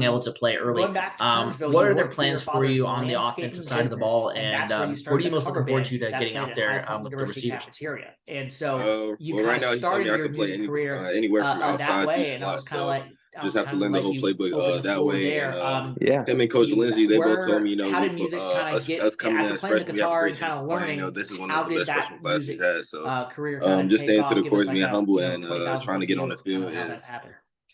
being able to play early. Going back to Kernersville, What you are their worked for your plans for father's you on the landscaping offensive side of the business, ball? and And that's where you what are started you the most cover looking forward band to that getting played out at there Home with the University receivers? Cafeteria. And so you Well, kind right of now he told started me I your could play music career anywhere from that outside through way, and I was slot. kind of So like, just have to learn the whole playbook open the that floor way. there. And Yeah. him and Coach Lindsay, they both told me, How did music kind of get us coming in after as playing the freshmen, we have a guitar great and kind chance of to play. learning? This is one How of the did best that freshman classes we've music had. So career kind of just take staying off? to the Give course, us like being a humble, and 20,000 trying to foot get on view the of kind field of how that is happened.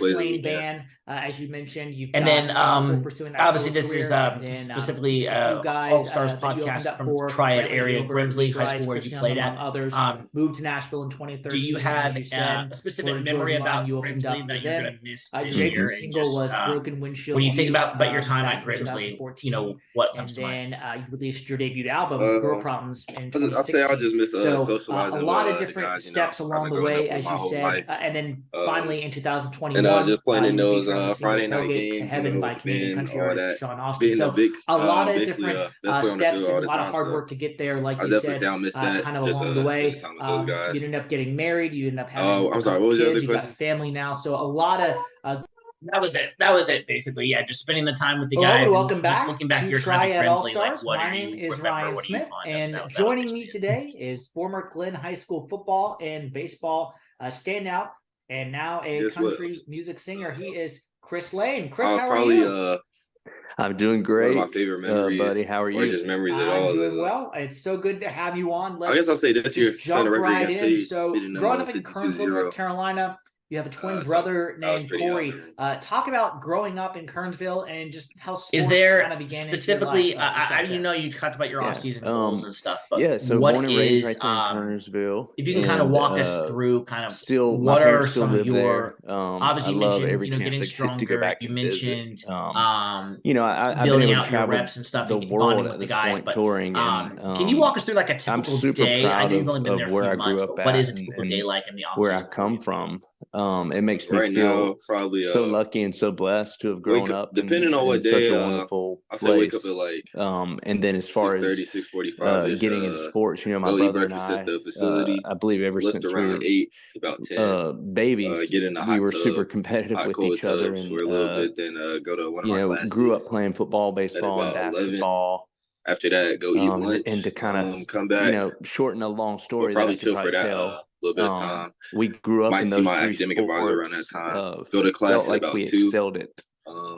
Chris Lane band, as you mentioned, you've and then pursuing that obviously solo this is career. And then, specifically you guys, All Stars that you opened podcast up from for, Triad Brantley area, Gilbert, Grimsley Lee High Grice, School, where Chris you Young, played among at. others, moved to Nashville in 2013. Do you and have as you said, a specific for memory Georgia about Line, you opened Grimsley up that for you're them. going to miss Your this debut year? And single just was Broken Windshield when you think View, about your time back at in Grimsley, 2014. what comes And to mind? then you released your debut album, Girl Problems, in I'll say 2016. I just missed So socializing a lot with of different guys, steps I've along been the growing up way, with as my you whole said. life. And then finally in And 2021, just attending in the those future on the Friday single night tailgate games, to you Heaven know, by Canadian being Country all artist that, Sean Austin. being a So big, a lot of basically different best player on the steps field all and a the lot of time. hard So work to get there, like I you definitely said, say I miss that. kind of Just along the spending way. time with those guys. You ended up getting married. You ended up having I'm a sorry. couple What was your kids. other You've got a question? family now. So a lot of That was it. That was it, basically. Yeah, just spending the time with the Hello guys. and And welcome just back looking back to at your time at Triad Grimsley, like All-Stars. what My do name you is remember? Ryan What do you Smith, find? and That was joining me basically today is former Glenn High School football and baseball standout, and now a Guess what country else? music singer. He is Chris Lane. Chris, I was how are probably you? I'm doing one great. of my favorite memories, buddy. How are or you? just memories at I'm all. doing Is, well. It's so good to have you on. I guess I'll Let's say this year, just setting jump the record right against in. State, So, beating them growing up in 52-0. Kernsville, North Carolina, you have a twin So brother that was named pretty Corey. memorable. Talk about growing up in Kernsville and just how is sports there kind of began specifically? into your life. I you know you talked about your off-season goals and stuff, but Yeah, so what born and raised right is there in Kernersville. if you can kind of and, walk us through kind of still, my what are parents still some of live your there. obviously I you love mentioned every chance getting I get to go stronger. back You and visit. mentioned I've been building able to out your travel reps and stuff the and bonding world with at the this guys, point but touring, and can you walk us through like a I'm typical super day? I proud know you've only been there of a where few I months, grew up but what at is a typical day and like in the where I off-season for come you? from. It makes me Right feel now, probably so lucky and so blessed to have wake grown up, up depending on what in such day. a wonderful I'll say wake up place. at like And then as far 6:30, as 6:45 ish. getting into sports, my Go eat brother and breakfast at the facility. I believe ever Lift since we around were 8 to about 10. babies, Get in the we hot were tub, super competitive hot with cold each other, tubs and for a little bit. Then go to one of my grew up classes playing football, at baseball, and about 11. basketball. After that, go eat lunch. And to kind of come back. shorten a long We'll story that I probably could chill for probably that tell. little bit of time. We grew up Might in see those my three academic advisor around that sports. time. Go to class Felt at like about we 2. excelled at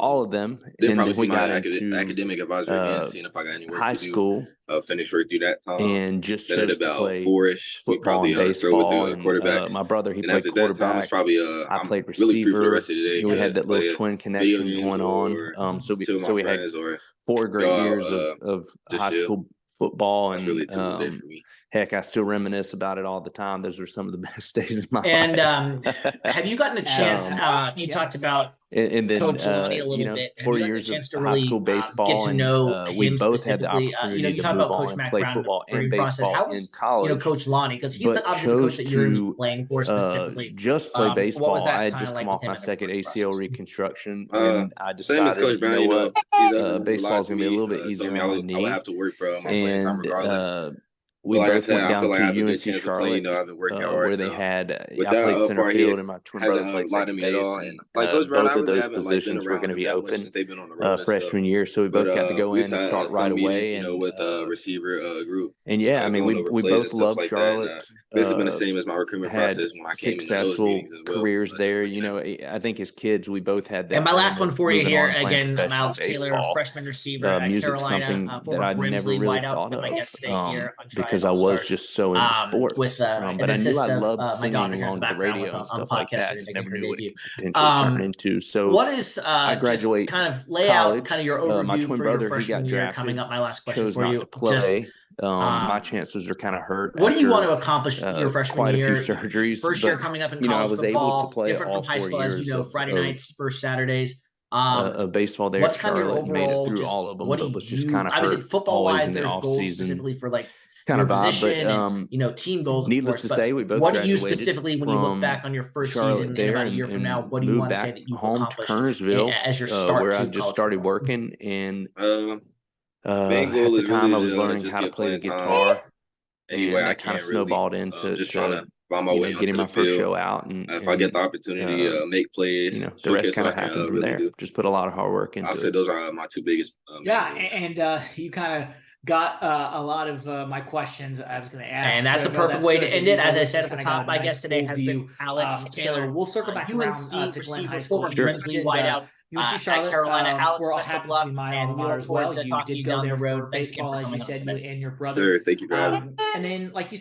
all of them, Then and probably then we see my got into academic advisor again, seeing if I got any work high to do. school Finish right through that time. and just Then at chose to about play 4-ish, we football probably and throw with baseball. the And quarterbacks. my brother, he And played after that time, it's quarterback. probably I I'm played really free for the receiver. rest of the day. We had that little Play twin video connection games going or on. So chill with my we had friends or 4 great go out, years of just high chill. school football, That's and really a typical day for me. heck, I still reminisce about it all the time. Those were some of the best days of my And life. have you gotten a chance? You talked about and then Coach Lonnie a little bit. Have 4 you gotten a years of chance to high really school get baseball, to know and we him both had the specifically? opportunity You to talk move about on Coach and Mac play Brown football in and the process. baseball How in was college. Coach Lonnie? Because he's But obviously the coach chose that you're going to be to playing for specifically. just play What was baseball. that I had time just like come with off him my in the second coaching ACL process? reconstruction, and I Same as decided, Coach Brown, what, he's ever baseball is relied going to be a on little bit me, told easier me on my I would knee. have to work for my playing time And regardless. we But like I both said, went I down feel like I have to a good UNC chance to play. Charlotte, I've been working hard. where they So had with I played that center part, field, and my twin brother hasn't played lied to second me at base. all. And And like Coach Brown, both I of really those haven't been positions were around going to him be that much open since they've been on the road and freshman stuff. year, so we But both got to go we've in and had start fun right away. meetings, with the receiver group. And yeah, I mean, Going over we plays and both stuff loved like that. Charlotte. Basically been the same as my recruitment Had process when I came into those successful meetings as well. careers there. I think as kids, we both had that. And my last dream one of for you moving here, on and playing again, I'm professional Alex Taylor, baseball. freshman receiver at Music's Carolina, something that former I never Grimsley really wideout, thought and my of, guest today here on Triad because I was All-Stars. just so into sports. With an But I knew assist I of loved my singing daughter here in along the to the background with radio and on stuff like podcast that. Just making never her knew what it debut. could potentially turn into. So What is I graduate just kind of lay college. out kind of your My overview twin for brother, your he got freshman year drafted. coming up? My last question Chose for not you. to play. My chances are kind of hurt. What do you want to after, accomplish your freshman quite year? a few surgeries. First year coming up in I college was able to football, play different all from high 4 school, as you years know, Friday nights versus Saturdays. of baseball there What's at kind of your Charlotte, and made it overall, through just all of them, what do but was just you, kind of obviously hurt football always wise, in the there's off goals season. specifically for like Kind your of odd, position but and, team goals, of needless course. to say, we both What do you graduated specifically, when you look from back on your first Charlotte season in there about a year from now, and what do you moved want to say back that you've home to accomplished Kernersville, as your start where to I just college started football? working. And main at goal the is time, I really was learning just how to get play the playing time guitar, any way and I that kind can. of Really, snowballed into just trying to find my way getting onto my the first field. show out, If I get the opportunity, make plays, the rest showcase kind what of I can happened from really there. do. Just put a lot of hard work into I'll say it. those are my 2 biggest. Yeah, goals. and you kind of got a lot of my questions I was going to ask. And that's so, a perfect that's way good. to end You it. As I really said at the kinda top, got a my guest nice today full has view. been Alex Taylor, So we'll circle back around UNC to Glenn High receiver, School. former You Grimsley did wideout UNC at Charlotte, Carolina. Alex, where all best of happens luck, to be my and alma we mater look as forward well. to You talking to did you go down the there road. for Thanks again baseball, for as you coming on said, today. you and your brother. Sure, thank you for having me. And then, like you